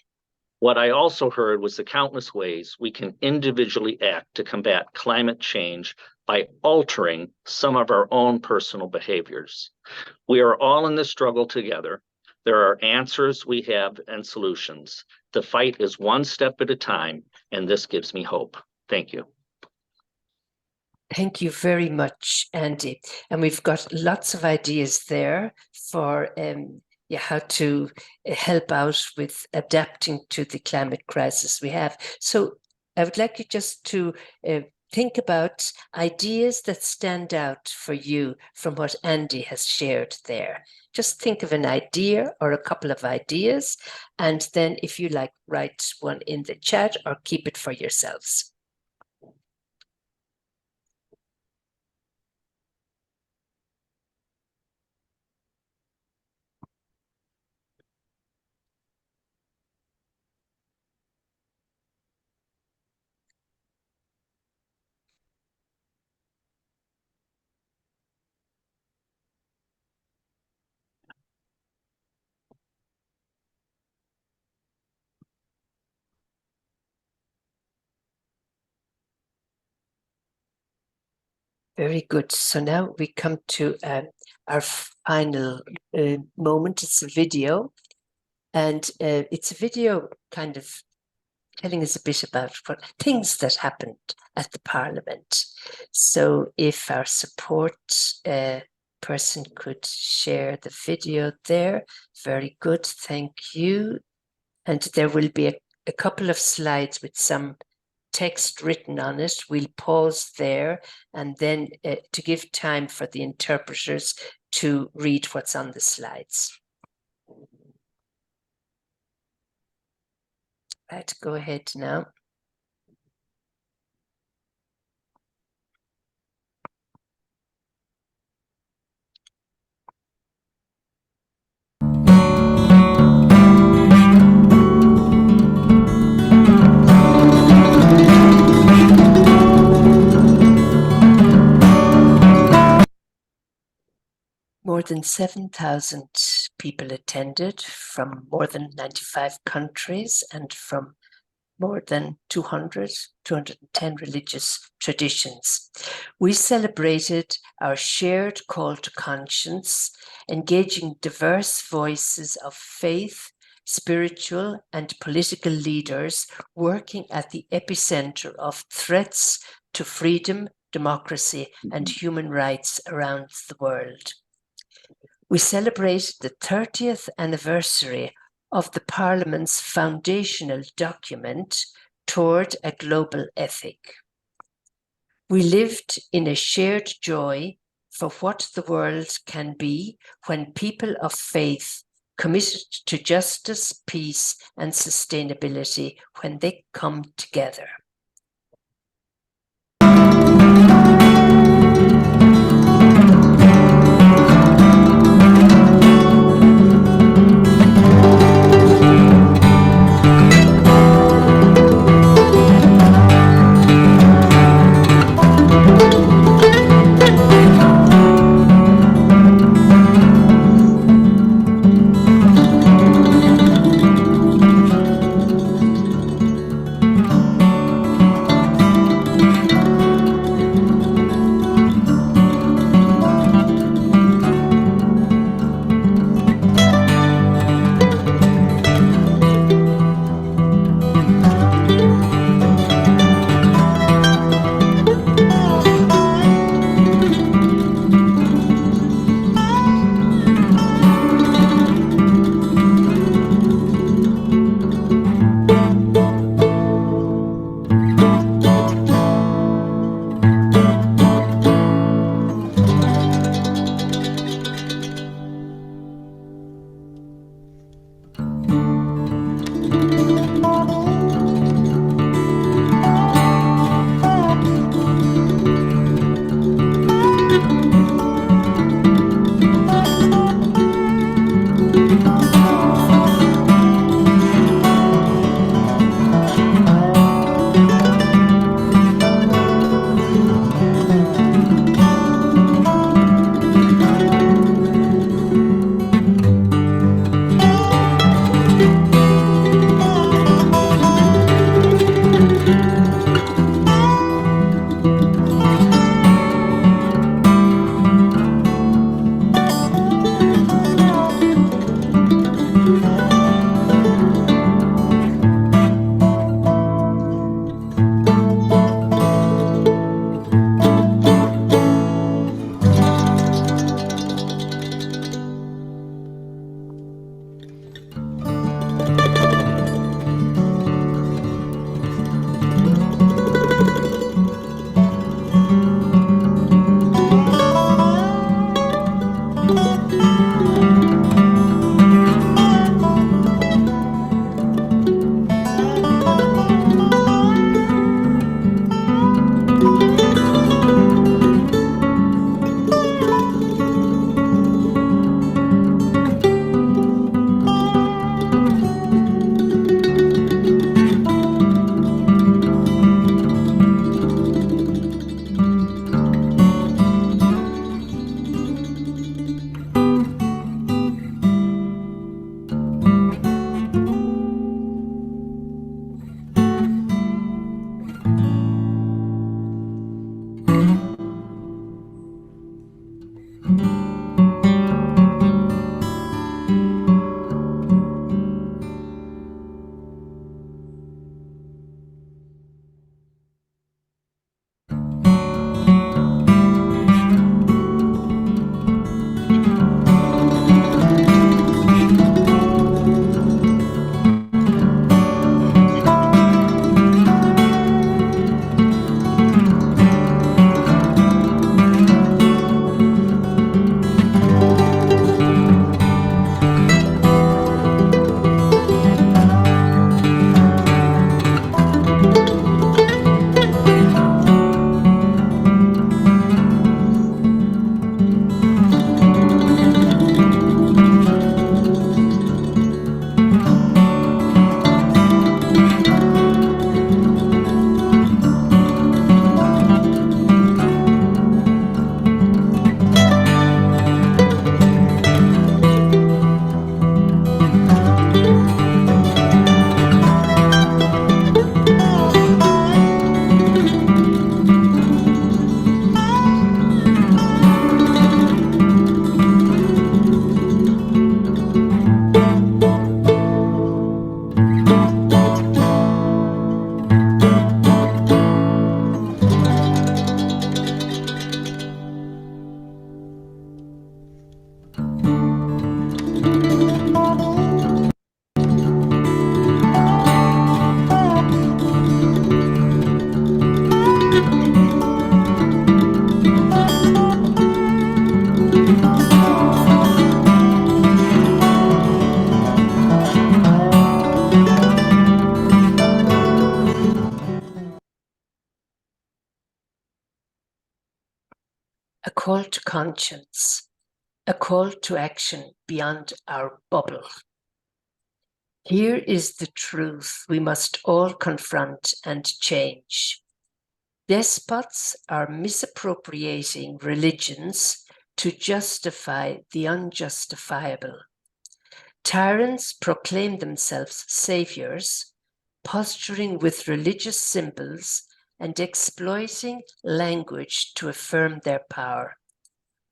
What I also heard was the countless ways we can individually act to combat climate change by altering some of our own personal behaviors. We are all in this struggle together. There are answers we have and solutions. The fight is one step at a time, and this gives me hope. Thank you. Thank you very much, Andy. And we've got lots of ideas there for how to help out with adapting to the climate crisis we have. So I would like you just to think about ideas that stand out for you from what Andy has shared there. Just think of an idea or a couple of ideas, and then if you like, write one in the chat or keep it for yourselves. Very good. So now we come to our final moment. It's a video. And it's a video kind of telling us a bit about what things that happened at the Parliament. So if our support person could share the video there, very good, thank you. And there will be a couple of slides with some text written on it. We'll pause there and then to give time for the interpreters to read what's on the slides. Right, go ahead now. More than 7,000 people attended from more than 95 countries and from more than 210 religious traditions. We celebrated our shared call to conscience, engaging diverse voices of faith, spiritual and political leaders working at the epicenter of threats to freedom, democracy and human rights around the world. We celebrated the 30th anniversary of the Parliament's foundational document, Toward a Global Ethic. We lived in a shared joy for what the world can be when people of faith committed to justice, peace and sustainability when they come together. A call to conscience, a call to action beyond our bubble. Here is the truth we must all confront and change. Despots are misappropriating religions to justify the unjustifiable. Tyrants proclaim themselves saviors, posturing with religious symbols and exploiting language to affirm their power.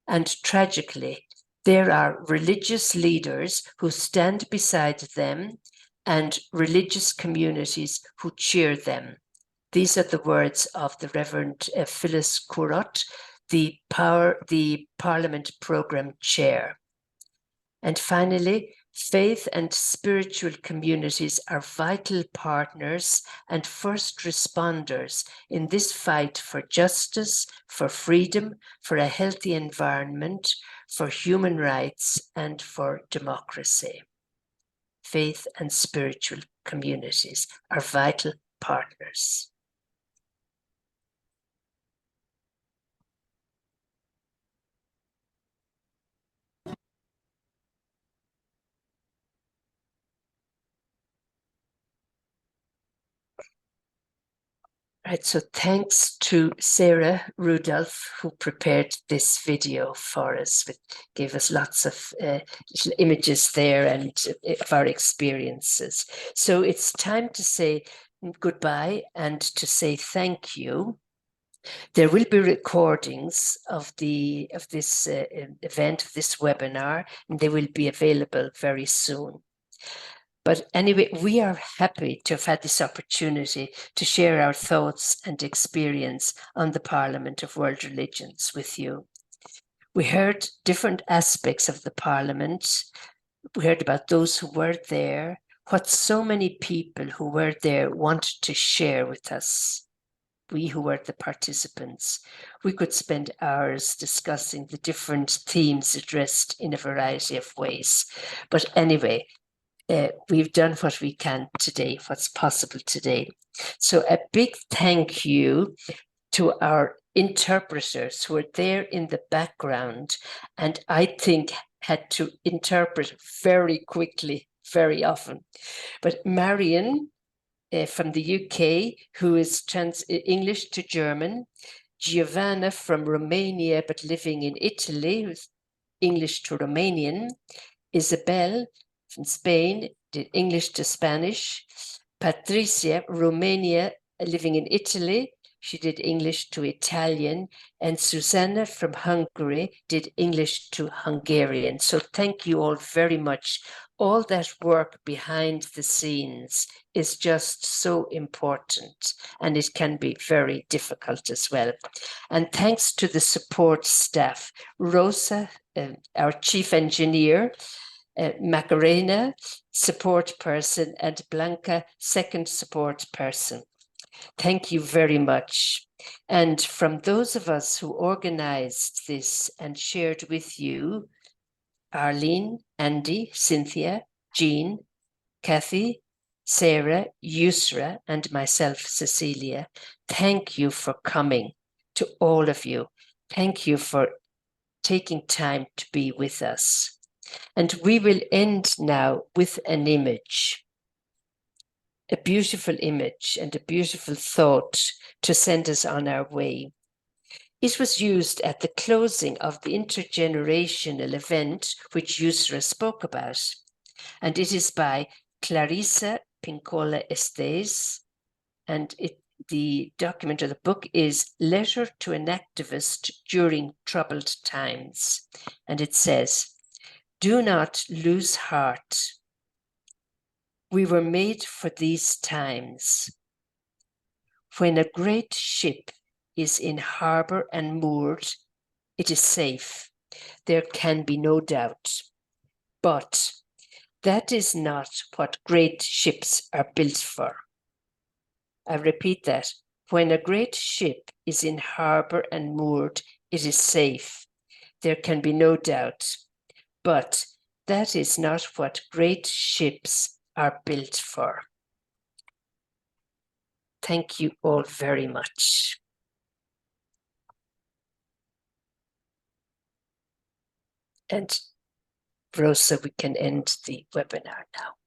And tragically, there are religious leaders who stand beside them and religious communities who cheer them. These are the words of the Reverend Phyllis Currott, the Parliament Programme Chair. And finally, faith and spiritual communities are vital partners and first responders in this fight for justice, for freedom, for a healthy environment, for human rights, and for democracy. Faith and spiritual communities are vital partners. Right, so thanks to Sarah Rudolph, who prepared this video for us, gave us lots of little images there and of our experiences. So it's time to say goodbye and to say thank you. There will be recordings of this event, of this webinar, and they will be available very soon. But anyway, we are happy to have had this opportunity to share our thoughts and experience on the Parliament of World Religions with you. We heard different aspects of the Parliament. We heard about those who were there, what so many people who were there wanted to share with us. We who were the participants. We could spend hours discussing the different themes addressed in a variety of ways. But anyway, we've done what we can today, what's possible today. So a big thank you to our interpreters who are there in the background and I think had to interpret very quickly, very often. But Marion from the UK, who is English to German, Giovanna from Romania but living in Italy, who's English to Romanian, Isabel from Spain, did English to Spanish. Patricia, Romania, living in Italy, she did English to Italian. And Susanna from Hungary did English to Hungarian. So thank you all very much. All that work behind the scenes is just so important, and it can be very difficult as well. And thanks to the support staff, Rosa, our chief engineer, Macarena, support person, and Blanca, second support person. Thank you very much. And from those of us who organized this and shared with you, Arlene, Andy, Cynthia, Jean, Kathy, Sarah, Yusra, and myself, Cecilia, thank you for coming, to all of you. Thank you for taking time to be with us. And we will end now with an image, a beautiful image and a beautiful thought to send us on our way. It was used at the closing of the intergenerational event which Yusra spoke about. and it is by Clarissa Pincola Estes, and the document of the book is Letter to an Activist During Troubled Times, and it says, "Do not lose heart. We were made for these times. When a great ship is in harbour and moored, it is safe. There can be no doubt. But that is not what great ships are built for." I repeat that. When a great ship is in harbour and moored, it is safe. There can be no doubt. But that is not what great ships are built for. Thank you all very much. And Rosa, we can end the webinar now.